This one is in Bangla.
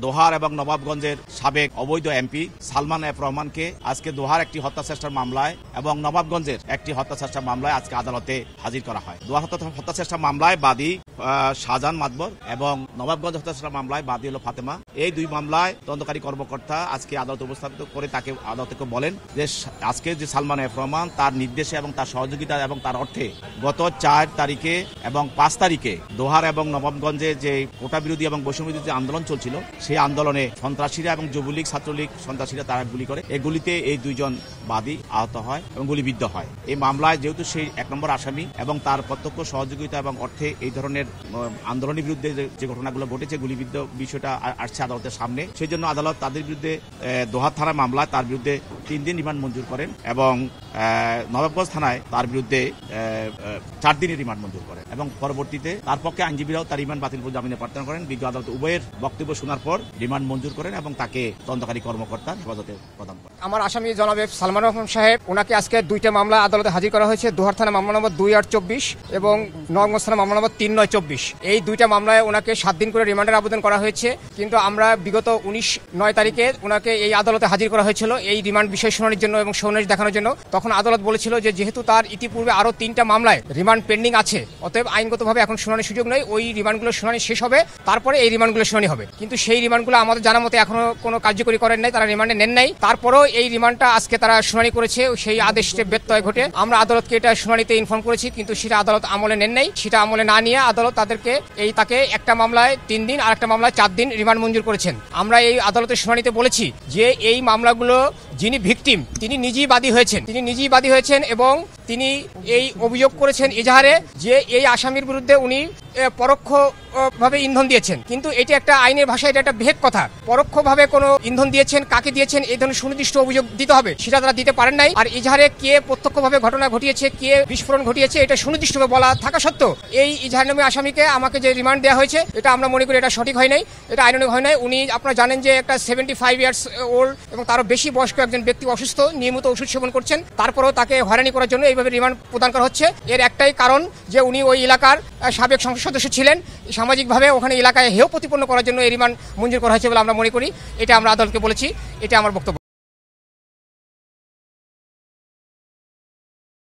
দোহার এবং নবাবগঞ্জের সাবেক অবৈধ এমপি সালমান এফ রহমানকে আজকে দোহার একটি হত্যাচেষ্টার মামলায় এবং নবাবগঞ্জের একটি হত্যাচেষ্টার মামলায় আজকে আদালতে হাজির করা হয়। দোহার হত্যাচেষ্টার মামলায় বাদী শাহজাহান মাতবর এবং নবাবগঞ্জ হত্যাচেষ্টার মামলায় বাদী হলো ফাতেমা। এই দুই মামলায় তদন্তকারী কর্মকর্তা আজকে আদালতে উপস্থাপিত করে তাকে আদালতকে বলেন যে আজকে যে সালমান এফ রহমান তার নির্দেশে এবং তার সহযোগিতা এবং তার অর্থে গত 4 তারিখে এবং 5 তারিখে দোহার এবং নবাবগঞ্জে যে কোটা বিরোধী এবং বৈষম্য বিরোধী যে আন্দোলন চলছিল সেই আন্দোলনে সন্ত্রাসীরা এবং যুবলীগ ছাত্রলীগ সন্ত্রাসীরা তারা গুলি করে। এই গুলিতে এই দুইজন বাদী আহত হয় এবং গুলিবিদ্ধ হয়। এই মামলায় যেহেতু সেই 1 নম্বর আসামি এবং তার প্রত্যক্ষ সহযোগিতা এবং অর্থে এই ধরনের আন্দোলনের বিরুদ্ধে যে ঘটনাগুলো ঘটেছে গুলিবিদ্ধ বিষয়টা আসছে আদালতের সামনে, সেই জন্য আদালত তাদের বিরুদ্ধে দোহার থানা মামলায় তার বিরুদ্ধে 3 দিন রিমান্ড মঞ্জুর করেন এবং নবাবগঞ্জ থানায় তার বিরুদ্ধে 4 দিনের রিমান্ড মঞ্জুর করেন এবং পরবর্তীতে তার পক্ষে আইনজীবীরাও তার রিমান্ড বাতিল করে জামিনে প্রার্থনা করেন। বিজ্ঞ আদালত উভয়ের বক্তব্য শোনার পর রিমান্ড মঞ্জুর করেন এবং তাকে তদন্তকারী কর্মকর্তা হেফাজতে প্রদান করেন। আমার আসামি জনাব সালমান রহমান সাহেব, ওনাকে আজকে 2টা মামলা আদালতে হাজির করা হয়েছে। দোহার থানা মামলা নম্বর 2/8/24 এবং নবাবগঞ্জ থানা মামলা নম্বর 3/9/24। এই 2টা মামলায় ওনাকে 7 দিন করে রিমান্ডের আবেদন করা হয়েছে, কিন্তু আমরা বিগত 19/9 তারিখে ওনাকে এই আদালতে হাজির করা হয়েছিল এই রিমান্ড বিষয় শুনানির জন্য এবং সৌনেশ দেখানোর জন্য। তখন আদালত বলেছিল যে যেহেতু তার ইতিপূর্বে আরো 3টা মামলায় রিমান্ড পেন্ডিং আছে, অতএব আইনগতভাবে এখন শুনানির সুযোগ নেই, ওই রিমান্ডগুলো শুনানি শেষ হবে তারপরে এই রিমান্ডগুলো শুনানি হবে। কিন্তু সেই রিমান্ডগুলো আমাদের জানা মতে এখনো কোনো কার্যকরী করেন নাই, তারা রিমান্ডে নেন নাই। তারপরেও এই রিমান্ডটা আজকে তারা শুনানি করেছে, সেই আদেশে ব্যত্যয় ঘটে আমরা আদালতকে এটা শুনানিতে ইনফর্ম করেছি, কিন্তু সেটা আদালত আমলে নেন নাই। সেটা আমলে না নিয়ে আদালত তাদেরকে তাকে একটা মামলায় 3 দিন আর একটা মামলায় 4 দিন রিমান্ড মঞ্জুর করেছেন। আমরা এই আদালতের শুনানিতে বলেছি যে এই মামলাগুলো যিনি ভিকটিম তিনি নিজেই বাদী হয়েছেন এবং তিনি এই অভিযোগ করেছেন এজাহারে যে এই আসামির বিরুদ্ধে উনি পরোক্ষভাবে ইন্ধন দিয়েছেন। কিন্তু এটা একটা আইনের ভাষায় এটা একটা ভেদ কথা। পরোক্ষভাবে কোনো ইন্ধন দিয়েছেন, কাকে দিয়েছেন, এই ধরনের সুনির্দিষ্ট অভিযোগ দিতে হবে, সেটা তারা দিতে পারেন নাই। আর এজাহারে কে প্রত্যক্ষভাবে ঘটনা ঘটিয়েছে, কে বিস্ফোরণ ঘটিয়েছে এটা সুনির্দিষ্টভাবে বলা থাকা সত্ত্বেও এই ইজাহারনামী আসামিকে আমাকে যে রিমান্ড দেওয়া হয়েছে এটা আমরা মনে করি এটা সঠিক হয় নাই, এটা আইনানুগ হয় নাই। উনি আপনারা জানেন যে একটা 75 ইয়ার্স ওল্ড এবং তারও বেশি বয়স্ক একজন ব্যক্তি অসুস্থ, নিয়মিত ওষুধ সেবন করছেন, তারপরেও তাকে হয়রানি করার জন্য এইভাবে রিমান্ড প্রদান করা হচ্ছে। এর একটাই কারণ যে উনি ওই এলাকার সাবেক সংসদ সদস্য ছিলেন, সামাজিকভাবে ওখানে এলাকায় হেয় প্রতিপন্ন করার জন্য এই রিমান্ড মঞ্জুর করা হয়েছে বলে আমরা মনে করি। এটা আমরা আদালতকে বলেছি, এটা আমার বক্তব্য।